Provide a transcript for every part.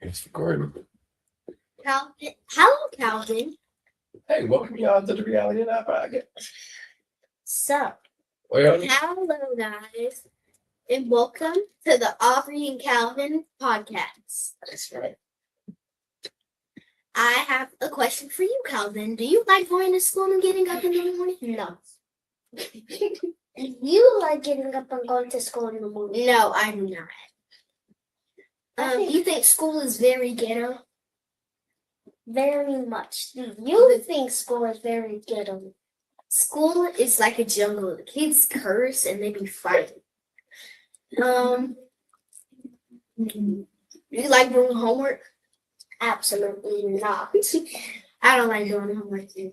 It's recording. Hello, Calvin. Hey, welcome y'all to the Reality Now Podcast. So, Well, hello, guys, and welcome to the Aubree and Calvin podcast. that's right. I have a question for you, Calvin. Do you like going to school and getting up in the morning? No. You like getting up and going to school in the morning? No, I do not. You think school is very ghetto? Very much. You think school is very ghetto? School is like a jungle. The kids curse and they be fighting. You like doing homework? Absolutely not. I don't like doing homework too.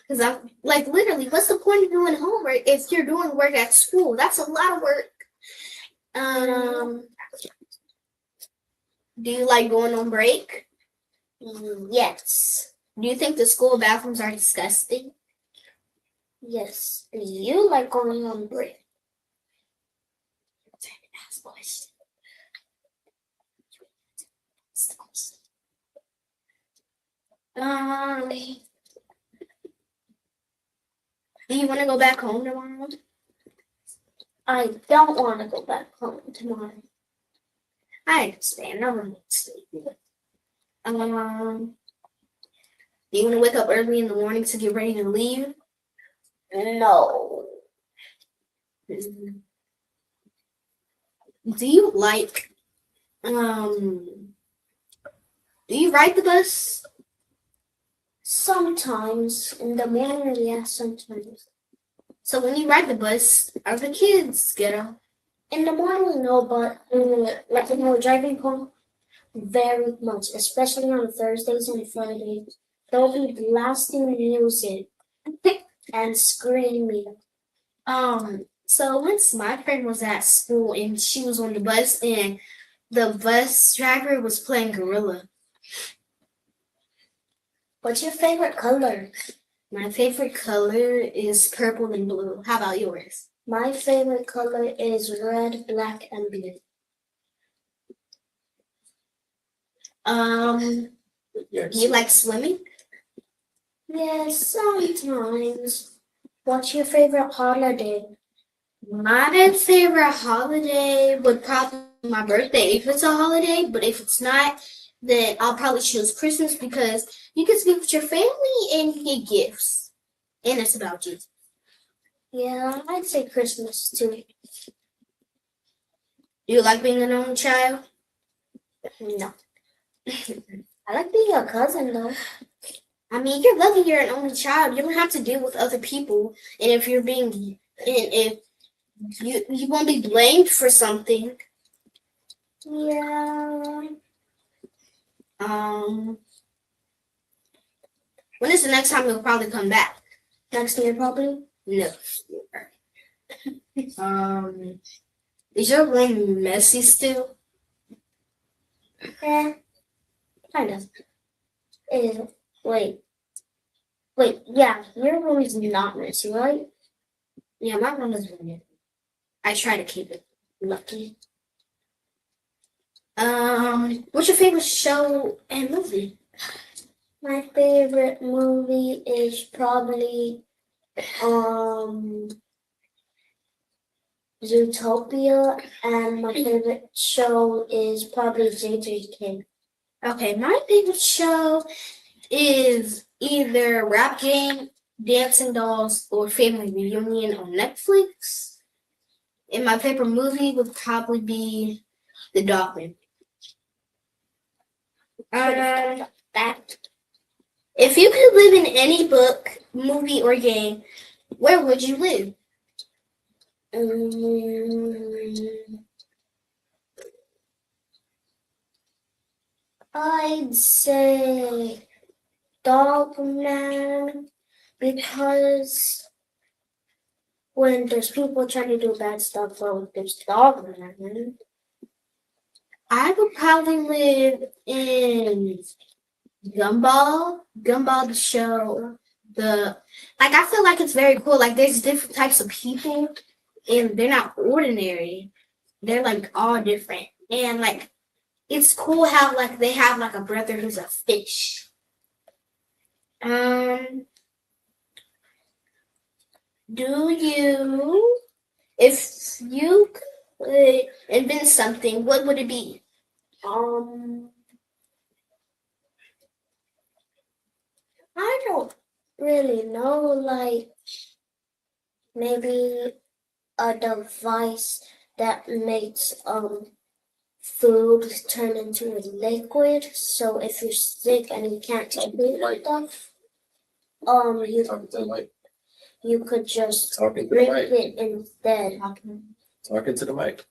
Because I'm like, literally, what's the point of doing homework if you're doing work at school? That's a lot of work. Do you like going on break? Yes. Do you think the school bathrooms are disgusting? Yes. Do you like going on break? Do you want to go back home tomorrow? I don't want to go back home tomorrow. I understand. No one wants to. Do you want to wake up early in the morning to get ready to leave? No. Do you like do you ride the bus? Sometimes. In the morning, yes, sometimes. So when you ride the bus, are the kids ghetto? In the morning, no, but like when we're driving home, very much, especially on Thursdays and Fridays. They'll be blasting music and screaming. So once my friend was at school and she was on the bus and the bus driver was playing gorilla. What's your favorite color? My favorite color is purple and blue. How about yours? My favorite color is red, black, and blue. You like swimming? Yes, sometimes. What's your favorite holiday? My favorite holiday would probably be my birthday if it's a holiday, but if it's not, then I'll probably choose Christmas because you get to be with your family and you get gifts. And it's about you. Yeah, I'd say Christmas too. Do you like being an only child? No. I like being a cousin though. I mean, you're lucky you're an only child. You don't have to deal with other people. And if you're being, and if you won't be blamed for something. Yeah. When is the next time you'll probably come back? Next year probably? No. Is your room messy still? Kind of. Wait, yeah, your room is not messy, right? Yeah, my room is really. I try to keep it lucky. What's your favorite show and movie? My favorite movie is probably Zootopia, and my favorite show is probably JJK. Okay, my favorite show is either Rap Game, Dancing Dolls, or Family Reunion on Netflix. And my favorite movie would probably be The Dogman. If you could live in any book, movie, or game, where would you live? I'd say Dogman, because when there's people trying to do bad stuff, well, there's Dogman. I would probably live in Gumball the show. I feel like it's very cool. Like there's different types of people and they're not ordinary. They're like all different. And like it's cool how like they have like a brother who's a fish. Do you, if you could invent something, what would it be? I don't really know, like maybe a device that makes food turn into a liquid. So if you're sick and you can't take stuff, Talking to the mic. you could just Talking to the drink mic. it instead. Talking to the mic.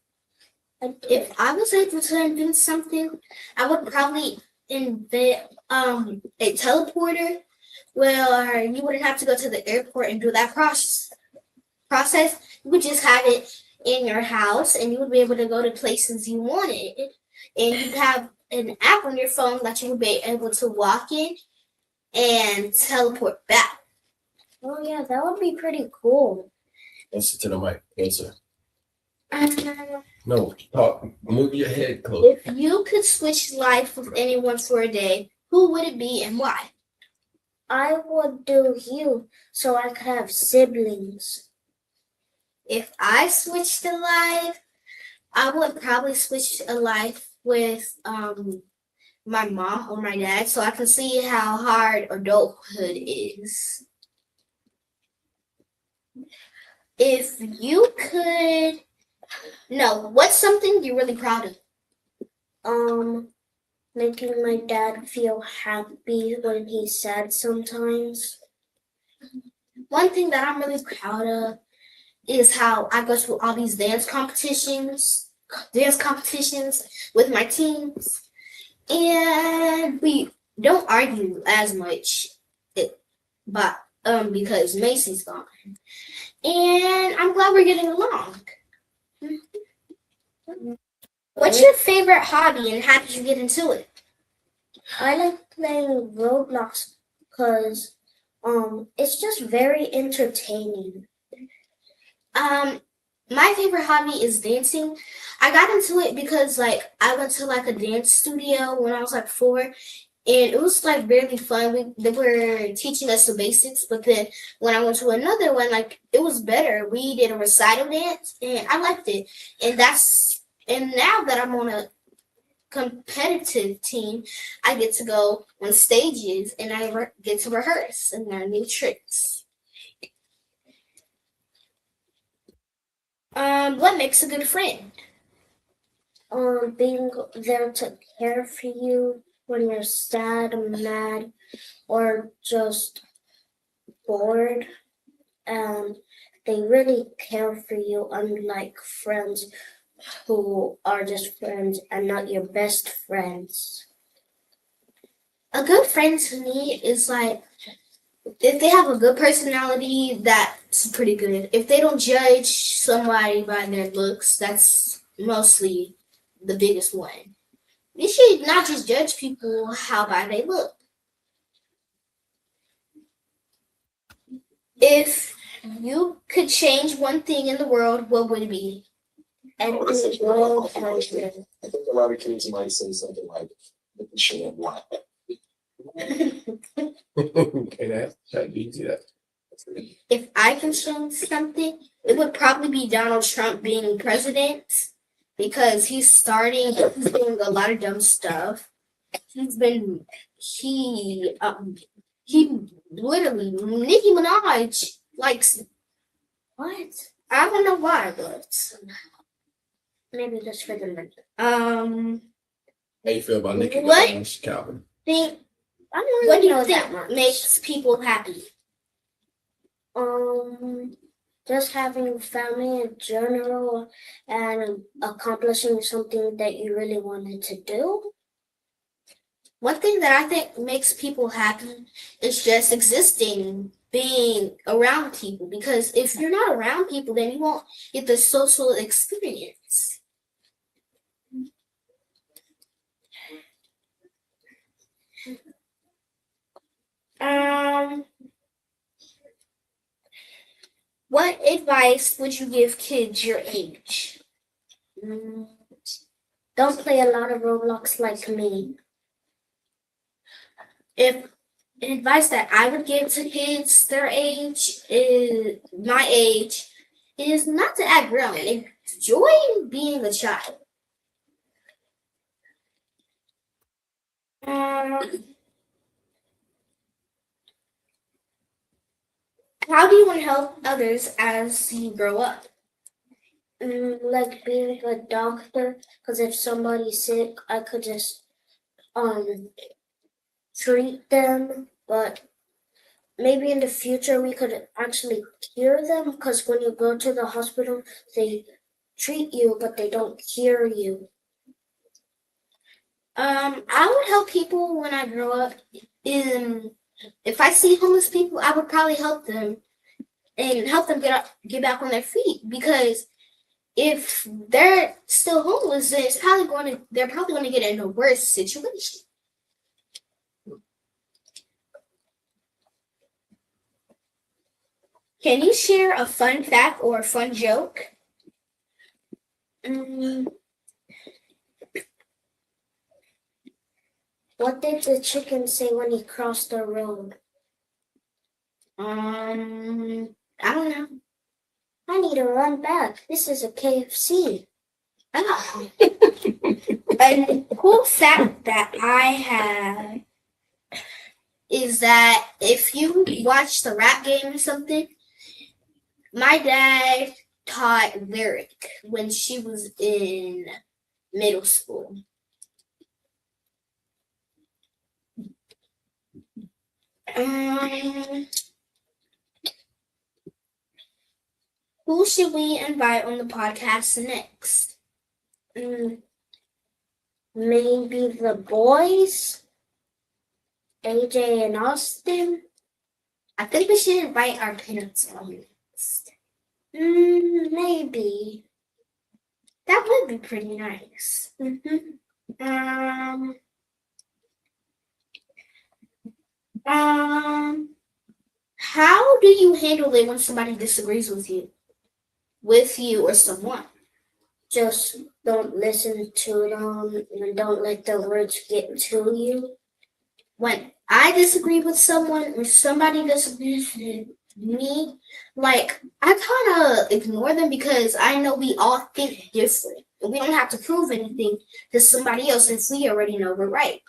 If I was able to invent something, I would probably invent a teleporter where you wouldn't have to go to the airport and do that process. You would just have it in your house and you would be able to go to places you wanted. And you'd have an app on your phone that you would be able to walk in and teleport back. Oh yeah, that would be pretty cool. Answer to the mic. Answer. Um, No, talk. Move your head close. If you could switch life with anyone for a day, who would it be and why? I would do you so I could have siblings. If I switched a life, I would probably switch a life with my mom or my dad so I can see how hard adulthood is. If you could, no, what's something you're really proud of? Making my dad feel happy when he's sad sometimes. One thing that I'm really proud of is how I go to all these dance competitions with my teams, and we don't argue as much, but because Macy's gone, and I'm glad we're getting along. What's your favorite hobby and how did you get into it? I like playing Roblox because it's just very entertaining. My favorite hobby is dancing. I got into it because like I went to like a dance studio when I was like 4, and it was like really fun. They were teaching us the basics, but then when I went to another one, like it was better. We did a recital dance, and I liked it. And now that I'm on a competitive team, I get to go on stages and I get to rehearse and learn new tricks. What makes a good friend? Being there to care for you when you're sad, mad, or just bored. And they really care for you, unlike friends who are just friends and not your best friends. A good friend to me is like if they have a good personality, that's pretty good. If they don't judge somebody by their looks, that's mostly the biggest one. You should not just judge people how by they look. If you could change one thing in the world, what would it be? And Oh, that's the a world good has question. I think a lot of kids might say something like, "Making sure I'm black." Can I ask ChatGPT that? If I can change something, it would probably be Donald Trump being president because he's doing a lot of dumb stuff. He literally, Nicki Minaj likes, what? I don't know why, but, Maybe just for the minute. How you feel about Nicki What? Minaj, Calvin? think, I don't what do really know you that think much. makes people happy? Just having family in general and accomplishing something that you really wanted to do. One thing that I think makes people happy is just existing, being around people. Because if you're not around people, then you won't get the social experience. What advice would you give kids your age? Don't play a lot of Roblox like me. If advice that I would give to kids their age is my age is not to act grown. Enjoy being a child. How do you want to help others as you grow up? Like being a doctor, because if somebody's sick, I could just treat them. But maybe in the future we could actually cure them, because when you go to the hospital, they treat you, but they don't cure you. I would help people when I grow up. If I see homeless people, I would probably help them and help them get back on their feet. Because if they're still homeless, then they're probably going to get in a worse situation. Can you share a fun fact or a fun joke? What did the chicken say when he crossed the road? I don't know. I need to run back. This is a KFC. Oh. A cool fact that I have is that if you watch the rap game or something, my dad taught lyric when she was in middle school. Who should we invite on the podcast next? Maybe the boys, AJ and Austin. I think we should invite our parents on next. Maybe. That would be pretty nice. How do you handle it when somebody disagrees with you or someone? Just don't listen to them and don't let the words get to you. When I disagree with someone or somebody disagrees with me, like, I kind of ignore them because I know we all think different. And we don't have to prove anything to somebody else if we already know we're right.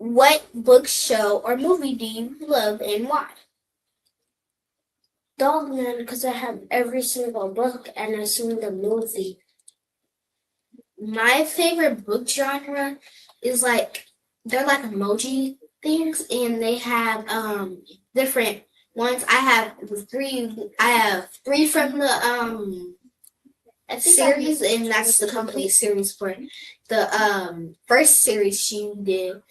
What book, show, or movie do you love and why? Dogman, because I have every single book and I've seen the movie. My favorite book genre is they're like emoji things, and they have different ones. I have three from the series, and that's the complete series for the first series she did.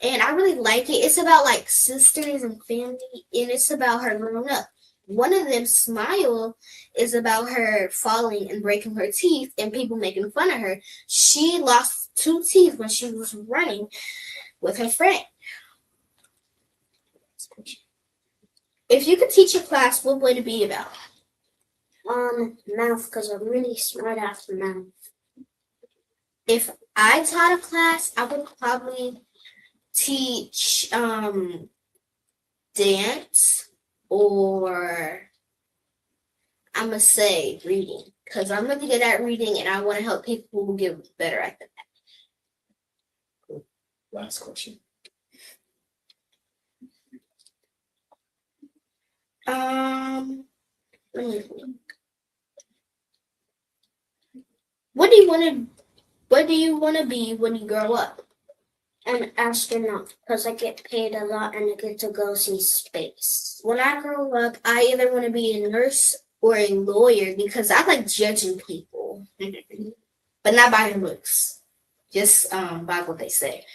And I really like it. It's about like sisters and family, and it's about her growing up. One of them, Smile, is about her falling and breaking her teeth and people making fun of her. She lost 2 teeth when she was running with her friend. If you could teach a class, what would it be about? Math, because I'm really smart at math. If I taught a class, I would probably teach dance, or I'm going to say reading, because I'm really good at reading and I want to help people who get better at that. Cool. Last question. Let me think. What do you want to be when you grow up? An astronaut, because I get paid a lot and I get to go see space. When I grow up, I either want to be a nurse or a lawyer because I like judging people, but not by their looks, just by what they say.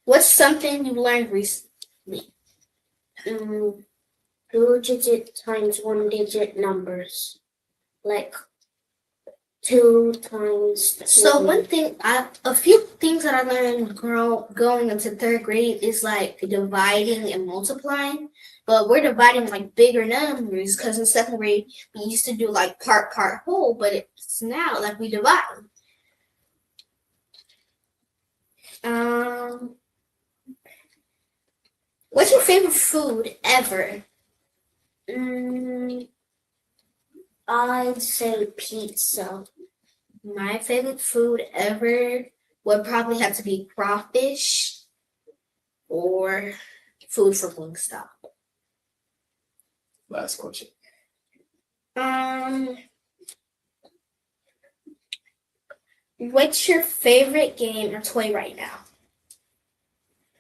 What's something you learned recently? 2-digit times 1-digit numbers, like 2 times. So 2. one thing, a few things that I learned going into third grade is like dividing and multiplying. But we're dividing like bigger numbers because in second grade we used to do like part whole, but it's now like we divide. What's your favorite food ever? I'd say pizza. My favorite food ever would probably have to be crawfish or food from Wingstop. Last question. What's your favorite game or toy right now?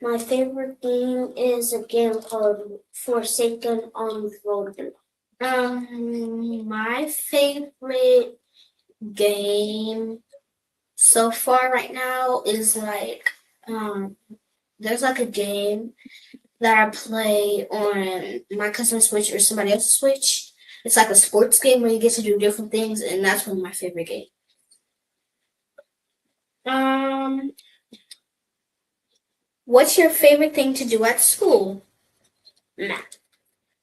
My favorite game is a game called Forsaken on the Road. My favorite game so far right now is like there's like a game that I play on my cousin's Switch or somebody else's Switch. It's like a sports game where you get to do different things, and that's one of my favorite games. What's your favorite thing to do at school? Math.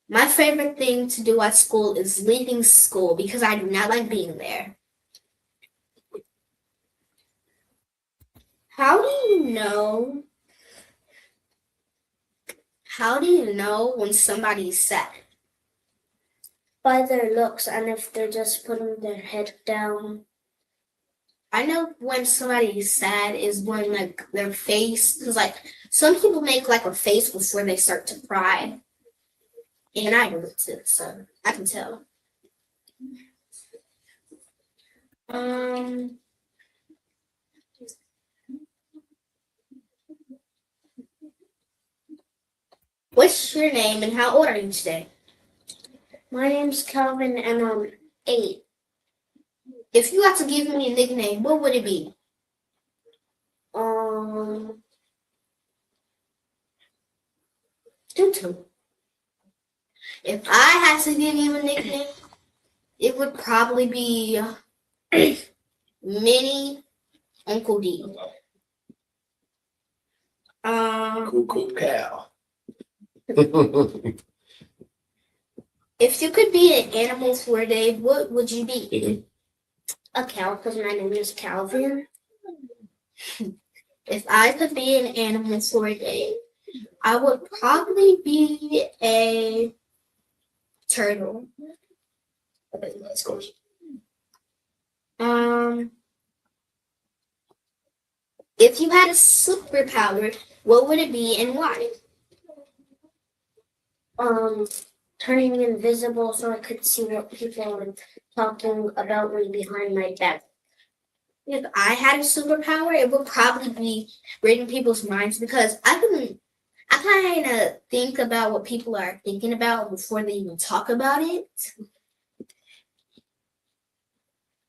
My favorite thing to do at school is leaving school because I do not like being there. How do you know when somebody's sad? By their looks, and if they're just putting their head down. I know when somebody's sad is when like their face, because like some people make like a face before they start to cry, and I do it too, so I can tell. What's your name and how old are you today? My name's Calvin, and I'm 8. If you had to give me a nickname, what would it be? Tutu. If I had to give you a nickname, it would probably be Mini Uncle D. Cool cow. If you could be an animal for a day, what would you be? A cow, because my name is Calvin. If I could be an animal for a day, I would probably be a turtle. Okay, last question. If you had a superpower, what would it be and why? Turning invisible so I could see what people are talking about me behind my back. If I had a superpower, it would probably be reading people's minds because I kind of think about what people are thinking about before they even talk about it.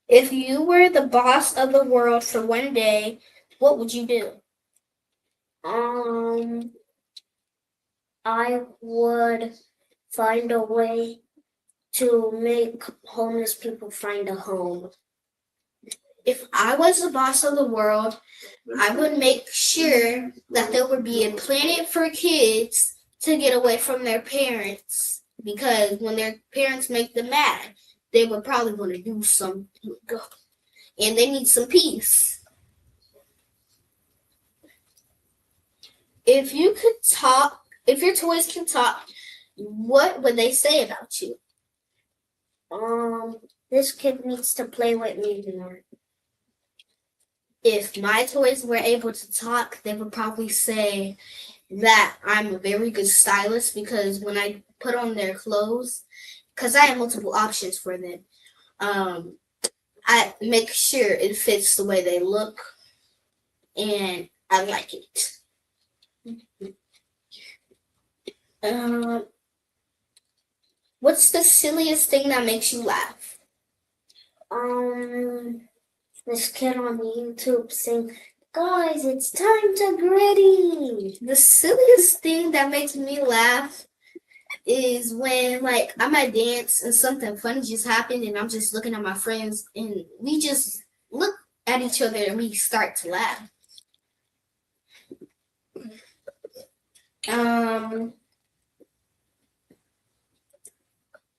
If you were the boss of the world for one day, what would you do? I would find a way to make homeless people find a home. If I was the boss of the world, I would make sure that there would be a planet for kids to get away from their parents. Because when their parents make them mad, they would probably want to do something. And they need some peace. If you could talk, if your toys can talk, what would they say about you? This kid needs to play with me more. If my toys were able to talk, they would probably say that I'm a very good stylist because when I put on their clothes, because I have multiple options for them, I make sure it fits the way they look, and I like it. What's the silliest thing that makes you laugh? This kid on YouTube saying, "Guys, it's time to gritty." The silliest thing that makes me laugh is when like I'm at dance and something funny just happened and I'm just looking at my friends and we just look at each other and we start to laugh.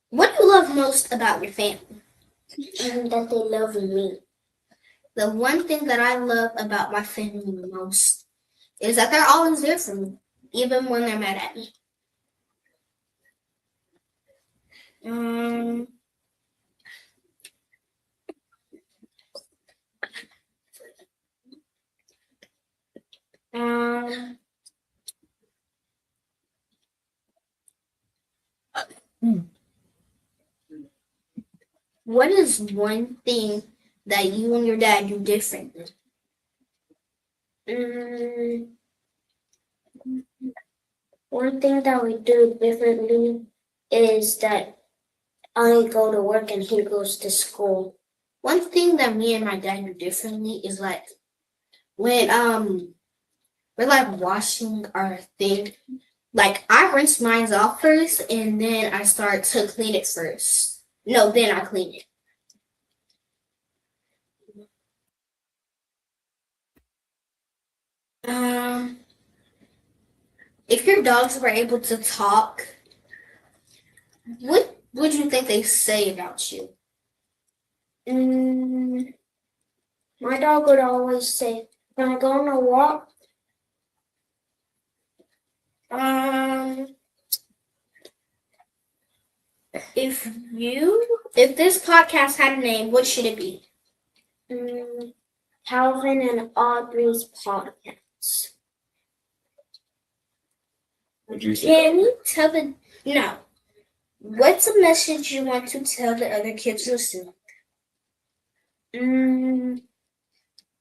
What do you love most about your family? That they love me. The one thing that I love about my family the most is that they're always there for me, even when they're mad at me. What is one thing that you and your dad do differently? One thing that we do differently is that I go to work and he goes to school. One thing that me and my dad do differently is like when we're like washing our thing, like I rinse mine off first and then I start to clean it first. No, then I clean it. If your dogs were able to talk, what would you think they say about you? My dog would always say, "Can I go on a walk?" If this podcast had a name, what should it be? Calvin and Aubree's podcast. Would you say? Can you tell no? What's a message you want to tell the other kids listening?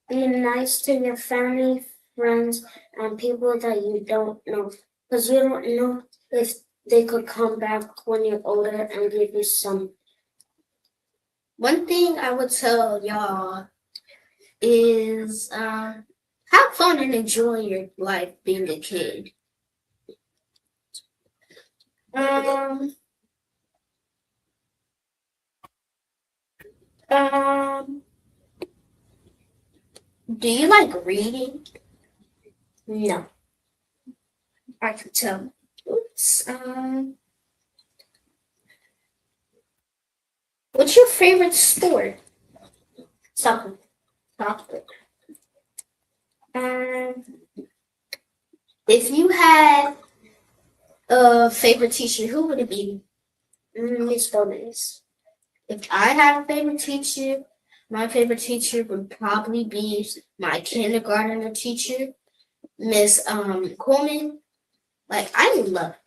Be nice to your family, friends, and people that you don't know. Because you don't know if they could come back when you're older and give you some. One thing I would tell y'all is have fun and enjoy your life being a kid. Do you like reading? No. I can tell. What's your favorite sport? Soccer. If you had a favorite teacher, who would it be? Miss Gomez. If I had a favorite teacher, my favorite teacher would probably be my kindergarten teacher, Miss Coleman. Like, I love her.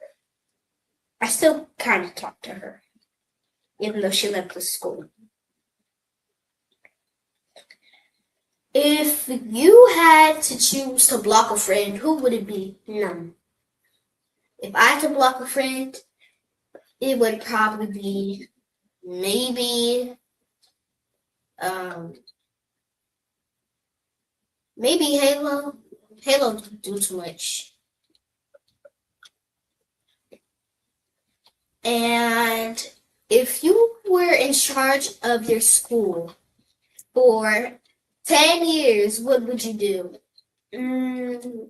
I still kind of talk to her, even though she left the school. If you had to choose to block a friend, who would it be? None. If I had to block a friend, it would probably be maybe Halo. Halo doesn't do too much. And if you were in charge of your school for 10 years, what would you do?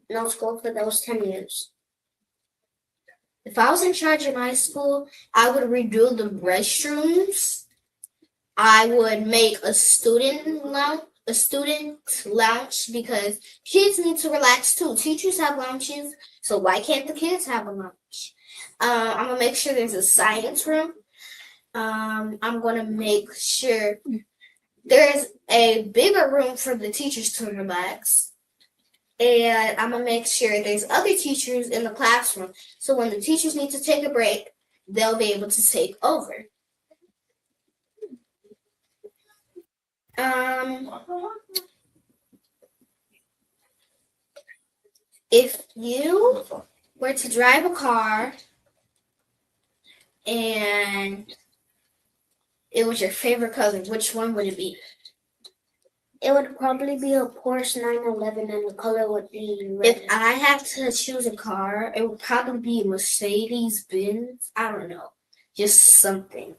No school for those 10 years. If I was in charge of my school, I would redo the restrooms. I would make a student lounge because kids need to relax too. Teachers have lounges, so why can't the kids have a lounge? I'm gonna make sure there's a science room. I'm gonna make sure there's a bigger room for the teachers to relax. And I'm gonna make sure there's other teachers in the classroom. So when the teachers need to take a break, they'll be able to take over. If you were to drive a car and it was your favorite color, which one would it be? It would probably be a Porsche 911 and the color would be red. If I had to choose a car, it would probably be Mercedes Benz. I don't know, just something.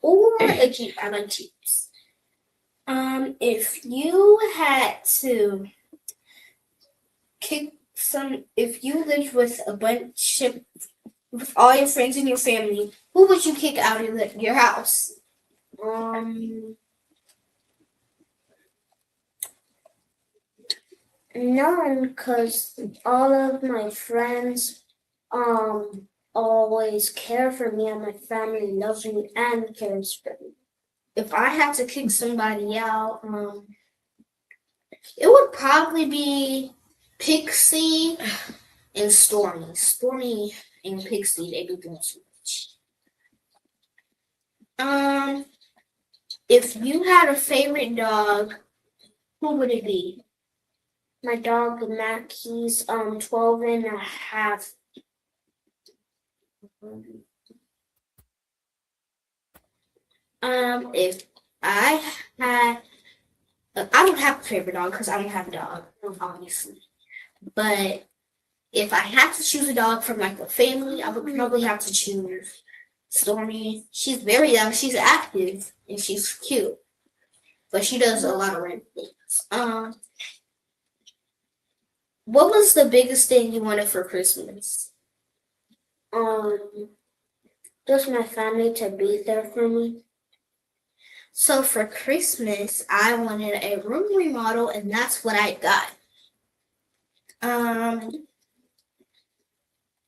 Or a Jeep. I like Jeeps. If you had to if you lived with with all your friends and your family, who would you kick out of your house? None, because all of my friends always care for me and my family loves me and cares for me. If I had to kick somebody out, it would probably be Pixie and Stormy. Stormy and Pixie, they be doing too much. If you had a favorite dog, who would it be? My dog Mac, he's 12 and a half. If I don't have a favorite dog because I don't have a dog, obviously. But if I had to choose a dog from like a family, I would probably have to choose Stormy. She's very young, she's active, and she's cute. But she does a lot of random things. What was the biggest thing you wanted for Christmas? Just my family to be there for me. So for Christmas, I wanted a room remodel, and that's what I got.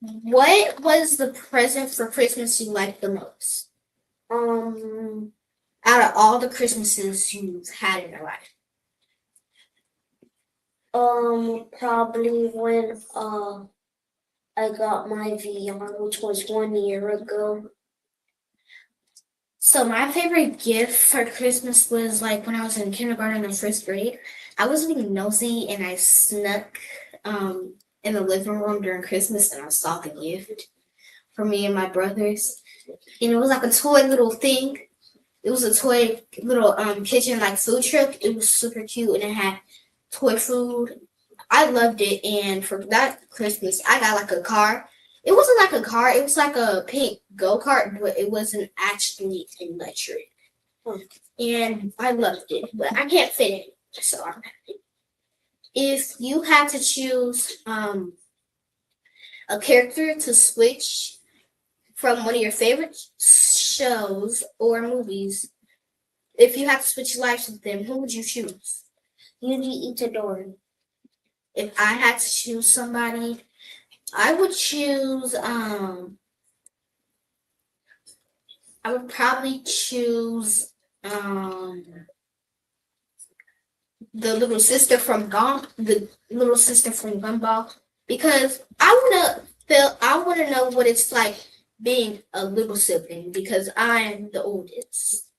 What was the present for Christmas you liked the most? Out of all the Christmases you've had in your life. Probably when I got my VR, which was 1 year ago. So my favorite gift for Christmas was like when I was in kindergarten and first grade. I was being nosy and I snuck in the living room during Christmas and I saw the gift for me and my brothers. And it was like a toy little thing. It was a toy little kitchen like food truck. It was super cute and it had toy food. I loved it, and for that Christmas I got like a car. It wasn't like a car, it was like a pink go-kart, but it wasn't actually electric. And I loved it, but I can't fit it, so I'm happy. If you had to choose a character to switch from one of your favorite shows or movies, if you had to switch lives with them, who would you choose? Yuji Itadori. If I had to choose somebody, I would choose I would probably choose the little sister from Gumball, because I wanna know what it's like being a little sibling because I am the oldest.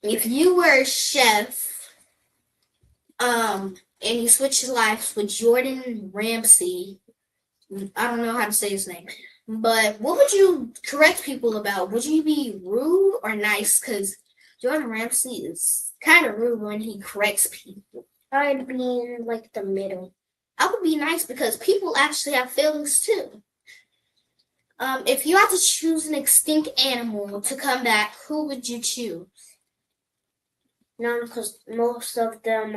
If you were a chef, and you switched lives with Jordan Ramsay, I don't know how to say his name, but what would you correct people about? Would you be rude or nice? Because Jordan Ramsay is kind of rude when he corrects people. I'd be in like the middle. I would be nice because people actually have feelings too. If you had to choose an extinct animal to come back, who would you choose? None, because most of them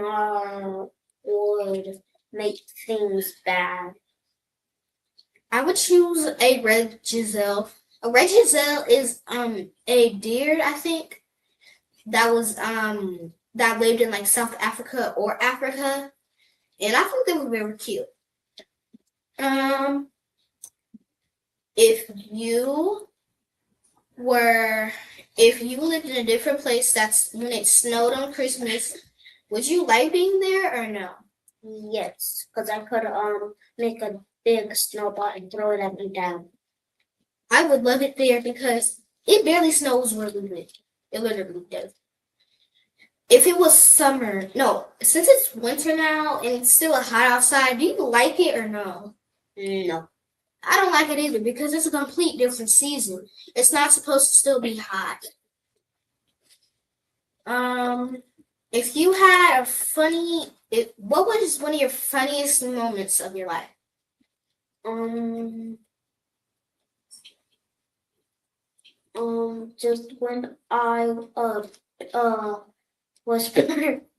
would make things bad. I would choose a red gazelle. A red gazelle is a deer, I think, that was that lived in like South Africa or Africa, and I think they were very cute. If you lived in a different place that's when it snowed on Christmas, would you like being there or no? Yes, because I could make a big snowball and throw it at me down. I would love it there because it barely snows where we live. It literally does. If it was summer, no, since it's winter now and it's still hot outside, do you like it or no? No. I don't like it either because it's a complete different season. It's not supposed to still be hot. If you had a what was one of your funniest moments of your life? Just when I was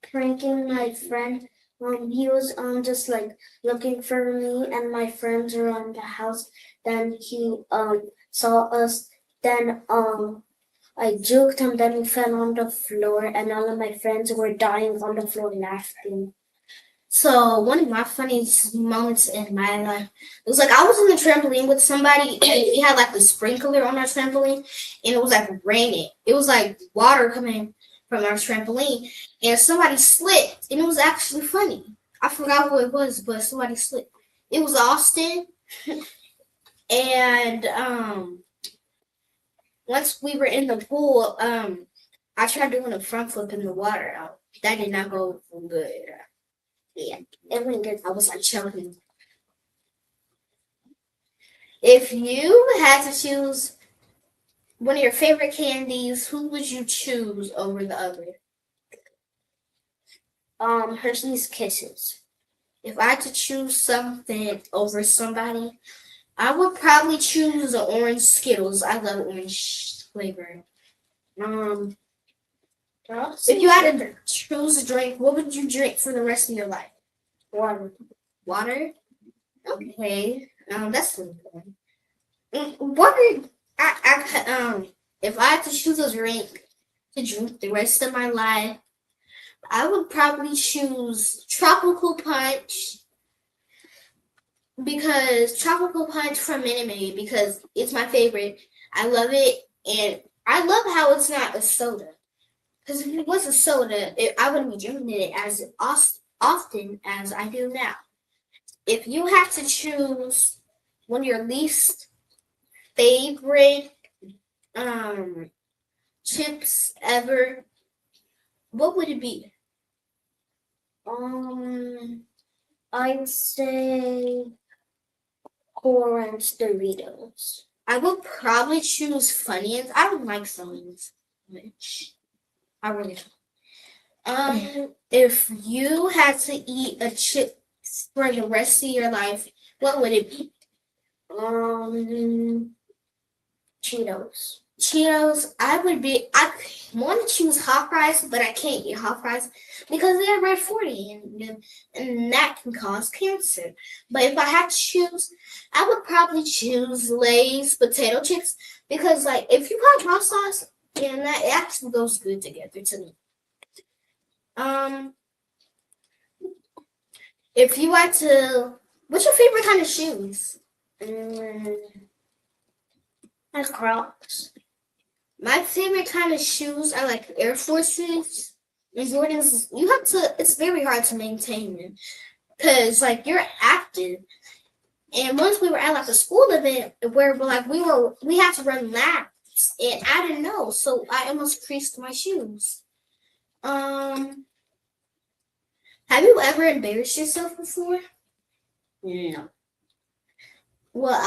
pranking my friend. He was just like looking for me and my friends around the house. Then he saw us. Then I juked him. Then he fell on the floor, and all of my friends were dying on the floor laughing. So one of my funniest moments in my life, it was like I was on the trampoline with somebody, and we had like the sprinkler on our trampoline, and it was like raining. It was like water coming from our trampoline, and somebody slipped, and it was actually funny. I forgot who it was, but somebody slipped. It was Austin, and once we were in the pool, I tried doing a front flip in the water. That did not go good. Yeah, it went good. I was like choking. If you had to choose one of your favorite candies, who would you choose over the other? Hershey's Kisses. If I had to choose something over somebody, I would probably choose the orange Skittles. I love orange flavor. If you had to choose a drink, what would you drink for the rest of your life? Water. Water? Okay. That's really good. Water. If I had to choose a drink to drink the rest of my life, I would probably choose tropical punch from Minute Maid because it's my favorite. I love it, and I love how it's not a soda. Because if it was a soda, I wouldn't be drinking it as often as I do now. If you had to choose one of your least favorite chips ever, what would it be? I'd say Orange Doritos. I would probably choose Funyuns. I don't like Funyuns much. I really don't. If you had to eat a chip for the rest of your life, what would it be? Cheetos. Cheetos. I want to choose hot fries, but I can't eat hot fries because they are red 40 and that can cause cancer. But if I had to choose, I would probably choose Lay's potato chips because like if you put hot sauce, and that actually goes good together to me. If you had to, what's your favorite kind of shoes? My Crocs. My favorite kind of shoes are like Air Forces and Jordans. It's very hard to maintain them because like you're active. And once we were at like a school event where we had to run laps and I didn't know, so I almost creased my shoes. Have you ever embarrassed yourself before? No. Well,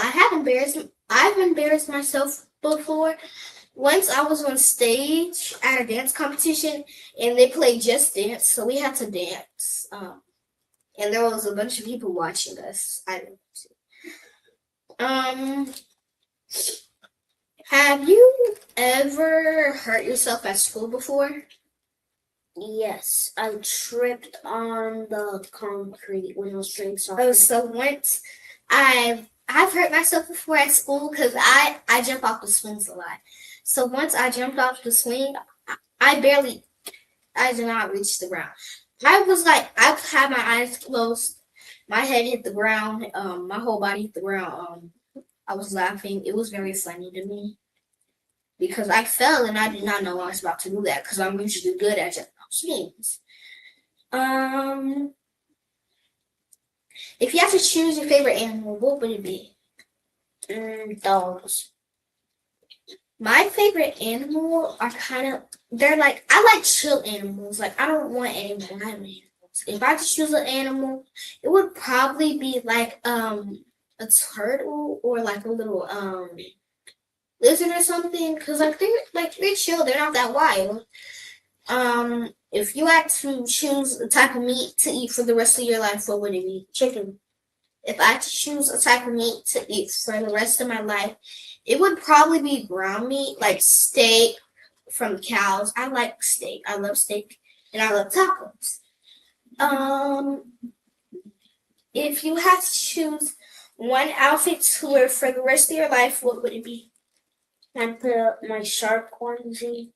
I've embarrassed myself before. Once I was on stage at a dance competition and they played Just Dance, so we had to dance. And there was a bunch of people watching us. Have you ever hurt yourself at school before? Yes, I tripped on the concrete when I was playing soccer. Oh, so once I've hurt myself before at school because I jump off the swings a lot. So once I jumped off the swing, I did not reach the ground. I had my eyes closed, my head hit the ground, my whole body hit the ground. I was laughing. It was very funny to me because I fell and I did not know I was about to do that because I'm usually good at jumping off swings. If you have to choose your favorite animal, what would it be? Dogs. My favorite animal are I like chill animals. Like I don't want any wild animals. If I had to choose an animal, it would probably be like a turtle or like a little lizard or something. Cause like they're chill. They're not that wild. If you had to choose a type of meat to eat for the rest of your life, what would it be? Chicken. If I had to choose a type of meat to eat for the rest of my life, it would probably be ground meat, like steak from cows. I like steak. I love steak, and I love tacos. If you had to choose one outfit to wear for the rest of your life, what would it be? I put my shark onesie.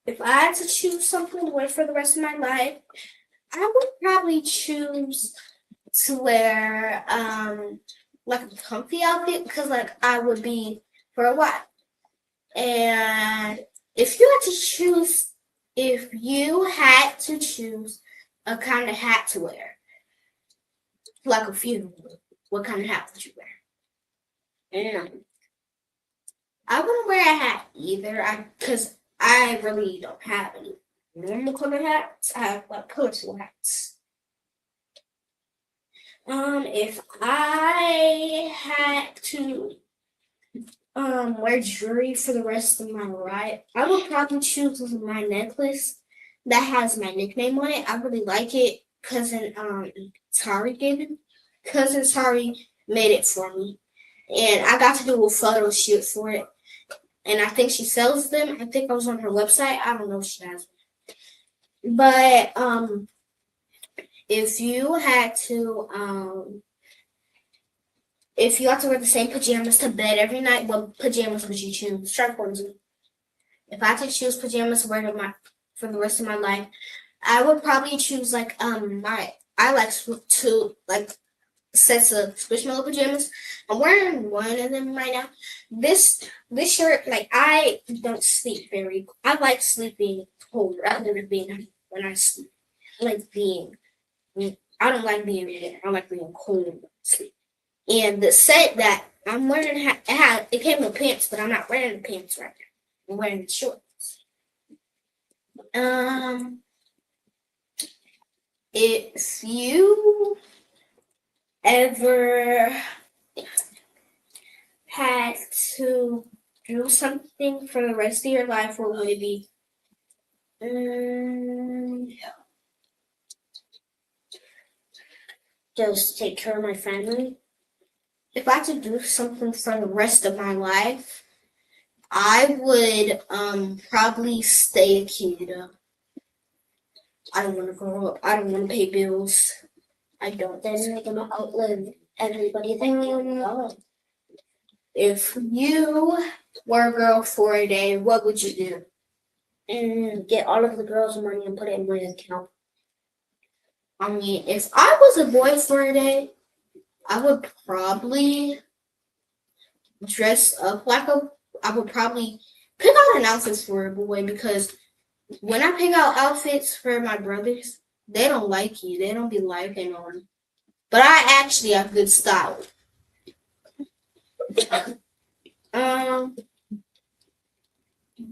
If I had to choose something to wear for the rest of my life, I would probably choose to wear like a comfy outfit because like I would be for a while. And if you had to choose a kind of hat to wear, like a funeral, what kind of hat would you wear? I wouldn't wear a hat either, because I really don't have any normal color hats. I have like colorful hats. If I had to wear jewelry for the rest of my life, I would probably choose my necklace that has my nickname on it. I really like it. Cousin Tari gave it. Cousin Tari made it for me, and I got to do a photo shoot for it. And I think she sells them. I think I was on her website. I don't know if she has them. But if you had to wear the same pajamas to bed every night, what pajamas would you choose? Shark onesie. If I had to choose pajamas to wear for the rest of my life, I would probably choose like I like to like sets of Squishmallow pajamas. I'm wearing one of them right now. This shirt, like I don't sleep very. I like sleeping cold rather than being when I sleep. I like being. I don't like being warm. I like being cold when I sleep. And the set that I'm wearing, it came with pants, but I'm not wearing the pants right now. I'm wearing the shorts. If you ever had to do something for the rest of your life, what would it be? Just take care of my family. If I had to do something for the rest of my life, I would probably stay a kid. I don't want to grow up. I don't want to pay bills. I don't. Then you're gonna outlive everybody. If you were a girl for a day, what would you do? And get all of the girls' money and put it in my account. I mean, if I was a boy for a day, I would probably dress up I would probably pick out an outfit for a boy because when I pick out outfits for my brothers, they don't like you. They don't be liking them. But I actually have good style.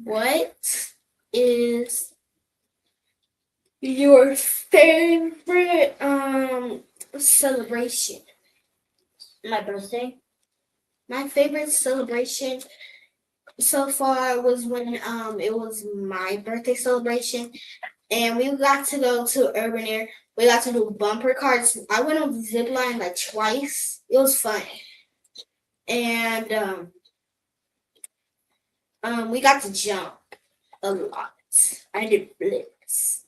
What is your favorite celebration? My birthday. My favorite celebration so far was when it was my birthday celebration, and we got to go to Urban Air. We got to do bumper cars. I went on the zip line like twice. It was fun, and we got to jump a lot. I did flips,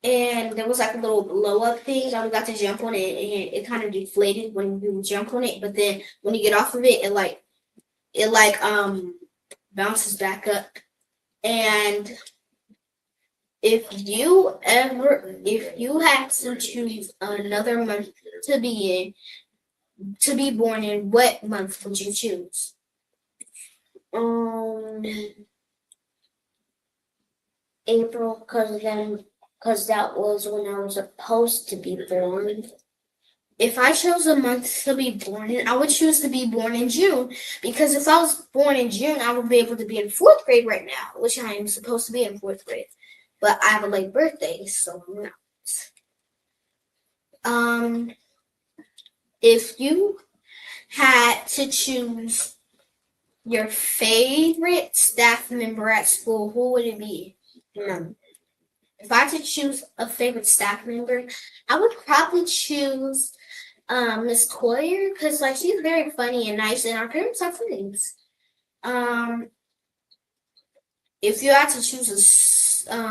and there was like a little blow up thing that we got to jump on it, and it kind of deflated when you jump on it. But then when you get off of it, it bounces back up. And if you had to choose another month to be born in, what month would you choose? April, because that was when I was supposed to be born. If I chose a month to be born in, I would choose to be born in June, because if I was born in June, I would be able to be in 4th grade right now, which I am supposed to be in 4th grade. But I have a late birthday, so I'm not. If you had to choose your favorite staff member at school, who would it be? None. If I had to choose a favorite staff member, I would probably choose Miss Coyer because like she's very funny and nice, and our parents are friends. If you had to choose a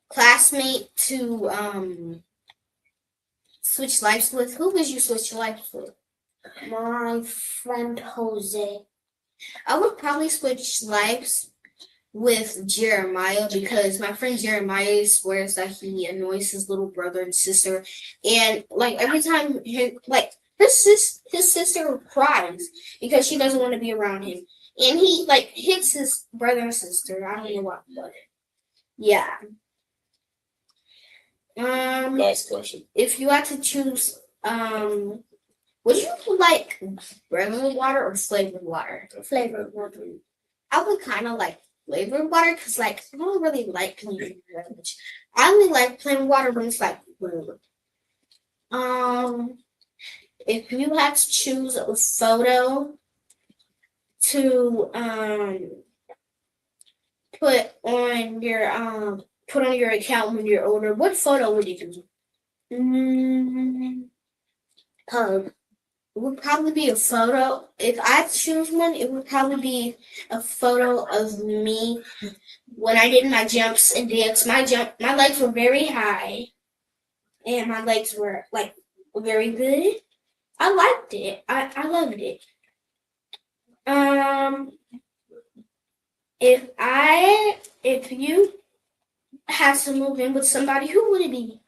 classmate to switch lives with, who would you switch lives with? My friend Jose. I would probably switch lives with Jeremiah because my friend Jeremiah swears that he annoys his little brother and sister, and like every time his sister cries because she doesn't want to be around him, and he like hits his brother and sister. I don't know why, but yeah. Last question. If you had to choose, would you like regular water or flavored water? Flavored water. I would kind of like flavored water because, like, I don't really like plain water that much. I only like plain water when it's like flavored. If you had to choose a photo to put on your account when you're older, what photo would you do? Pug. It would probably be a photo. If I choose one, it would probably be a photo of me when I did my jumps and dance. My legs were very high, and my legs were like very good. I liked it. I loved it. If you had to move in with somebody, who would it be?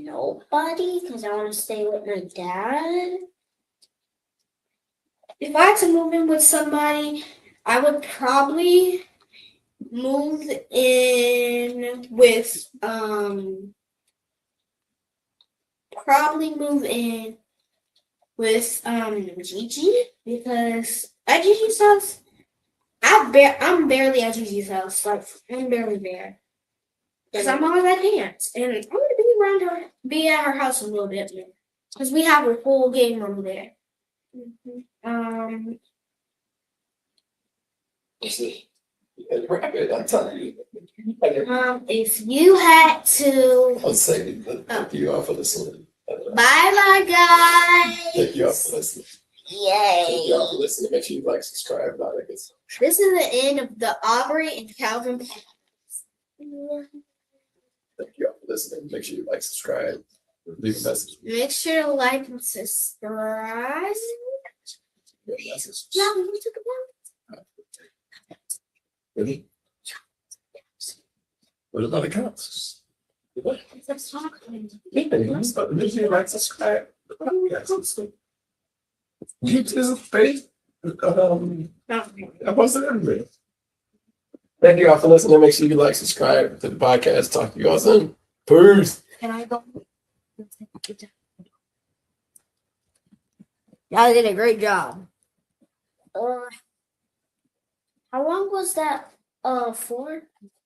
Nobody, because I want to stay with my dad. If I had to move in with somebody, I would probably move in with Gigi because at Gigi's house, I'm barely at Gigi's house. Like I'm barely there because I'm always at dance, and I'm gonna be around her, be at her house a little bit more because we have a full game room there. Wrap it. I'm telling you. If you had to, I'll say thank you all for listening. bye guys. Thank you all for listening. Thank you Yay! all for listening. Make sure you like, subscribe, and all that good stuff. This is the end of the Aubree and Calvin podcast. Thank you all for listening. Make sure you like, subscribe, leave a message. Make sure to like and subscribe. Leave a message. Yeah, we took a Really? What about the counts? What? Let's talk. Make sure you like, subscribe. YouTube, Facebook. I posted everywhere. Thank you all for listening. Make sure you like, subscribe to the podcast. Talk to you all soon. Peace. Can I go? Y'all did a great job. How long was that for?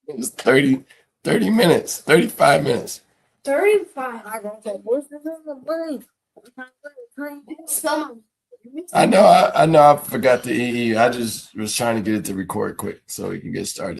It was 30 minutes, 35 minutes. 35. I know I forgot the EE. I just was trying to get it to record quick so we can get started.